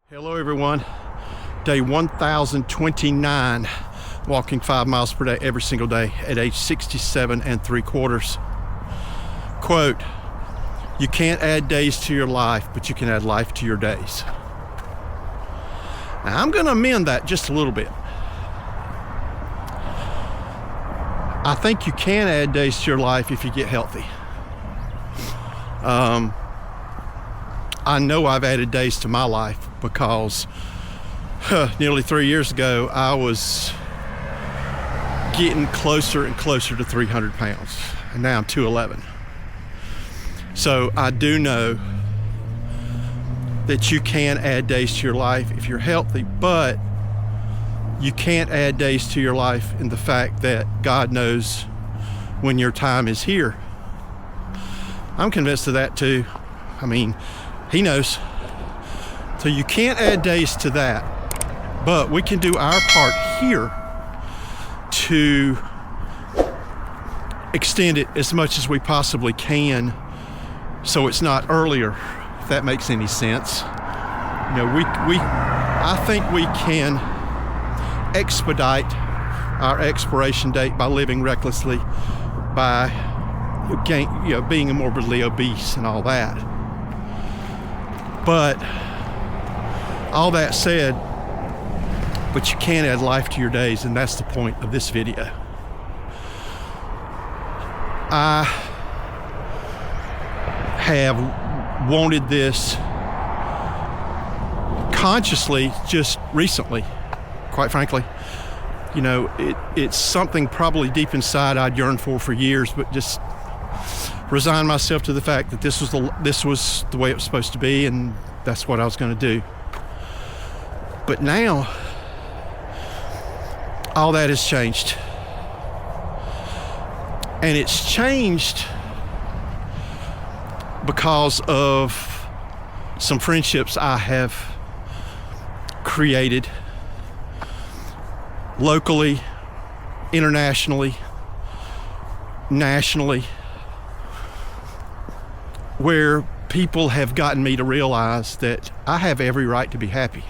Hello everyone, day 1029, walking 5 miles per day every single day at age 67 3/4. Quote, you can't add days to your life, but you can add life to your days. Now I'm gonna amend that just a little bit. I think you can add days to your life if you get healthy. I know I've added days to my life because nearly 3 years ago, I was getting closer and closer to 300 pounds, and now I'm 211. So I do know that you can add days to your life if you're healthy, but you can't add days to your life in the fact that God knows when your time is here. I'm convinced of that too. I mean, He knows. So you can't add days to that, but we can do our part here to extend it as much as we possibly can so it's not earlier, if that makes any sense. You know, I think we can expedite our expiration date by living recklessly, by being morbidly obese and all that. But all that said, but you can add life to your days, and that's the point of this video. I have wanted this consciously just recently, quite frankly. You know, it's something probably deep inside I'd yearned for years, but just resigned myself to the fact that this was the way it was supposed to be, and that's what I was going to do. But now all that has changed, and it's changed because of some friendships I have created locally, internationally, nationally, where people have gotten me to realize that I have every right to be happy.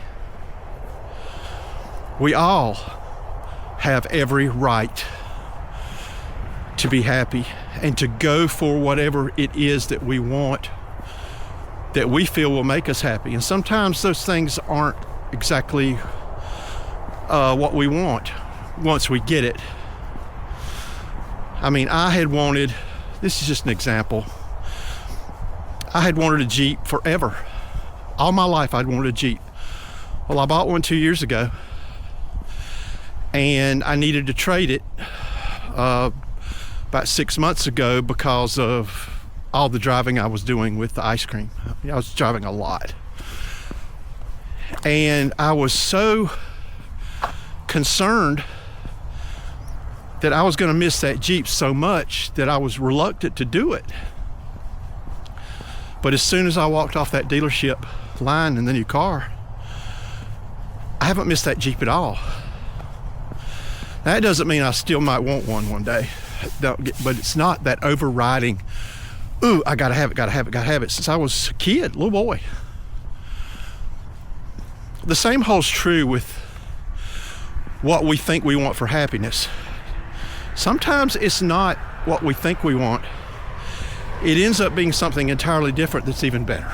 We all have every right to be happy and to go for whatever it is that we want, that we feel will make us happy. And sometimes those things aren't exactly what we want once we get it. I mean, this is just an example. I had wanted a Jeep forever. All my life I'd wanted a Jeep. Well, I bought one 2 years ago, and I needed to trade it about 6 months ago because of all the driving I was doing with the ice cream. I was driving a lot. And I was so concerned that I was going to miss that Jeep so much that I was reluctant to do it. But as soon as I walked off that dealership line in the new car, I haven't missed that Jeep at all. That doesn't mean I still might want one day, but it's not that overriding, ooh, I gotta have it, since I was a kid, little boy. The same holds true with what we think we want for happiness. Sometimes it's not what we think we want. It ends up being something entirely different that's even better.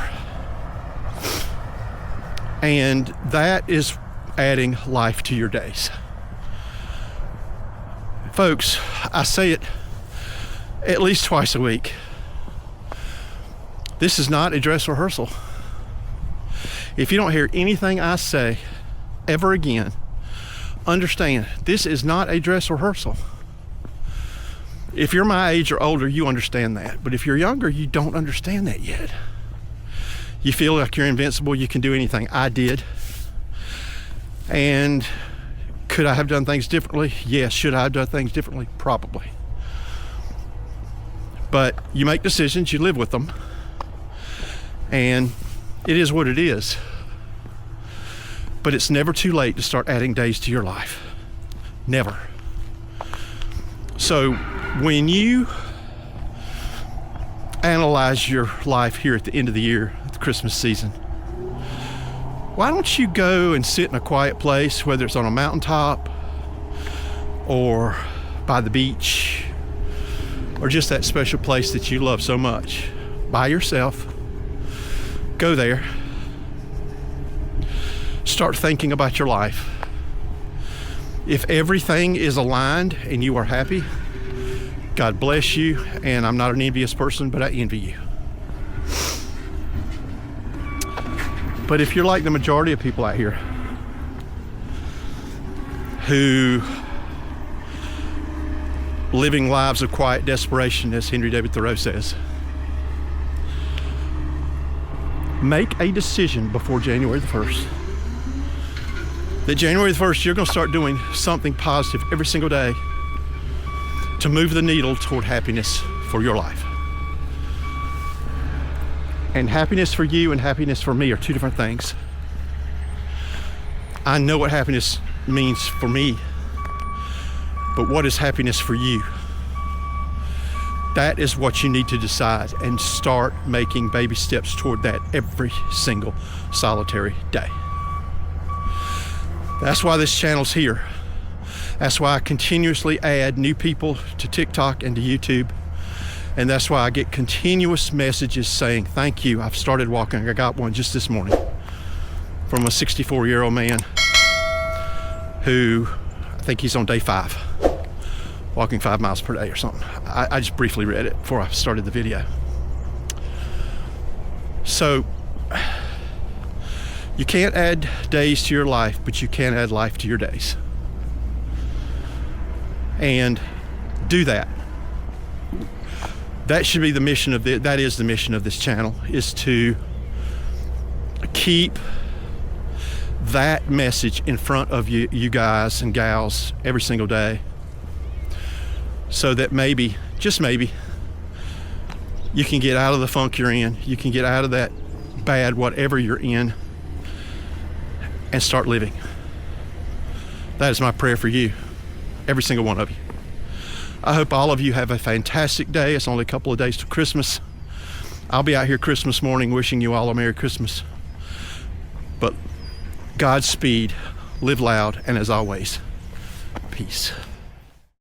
And that is adding life to your days. Folks, I say it at least twice a week. This is not a dress rehearsal. If you don't hear anything I say ever again, understand this is not a dress rehearsal. If you're my age or older, you understand that. But if you're younger, you don't understand that yet. You feel like you're invincible, you can do anything. I did. And could I have done things differently? Yes. Should I have done things differently? Probably. But you make decisions, you live with them. And it is what it is. But it's never too late to start adding days to your life. Never. So when you analyze your life here at the end of the year, at the Christmas season, why don't you go and sit in a quiet place, whether it's on a mountaintop or by the beach or just that special place that you love so much, by yourself. Go there. Start thinking about your life. If everything is aligned and you are happy, God bless you, and I'm not an envious person, but I envy you. But if you're like the majority of people out here who living lives of quiet desperation, as Henry David Thoreau says, make a decision before January the 1st. That January the 1st, you're going to start doing something positive every single day to move the needle toward happiness for your life. And happiness for you and happiness for me are two different things. I know what happiness means for me, but what is happiness for you? That is what you need to decide, and start making baby steps toward that every single solitary day. That's why this channel's here. That's why I continuously add new people to TikTok and to YouTube. And that's why I get continuous messages saying, thank you, I've started walking. I got one just this morning from a 64-year-old man who, I think he's on day 5, walking 5 miles per day or something. I just briefly read it before I started the video. So, you can't add days to your life, but you can add life to your days. And do that. That should be the mission of that is the mission of this channel, is to keep that message in front of you guys and gals every single day, so that maybe, just maybe, you can get out of the funk you're in, you can get out of that bad whatever you're in, and start living. That is my prayer for you, every single one of you. I hope all of you have a fantastic day. It's only a couple of days to Christmas. I'll be out here Christmas morning wishing you all a Merry Christmas. But Godspeed, live loud, and as always, peace.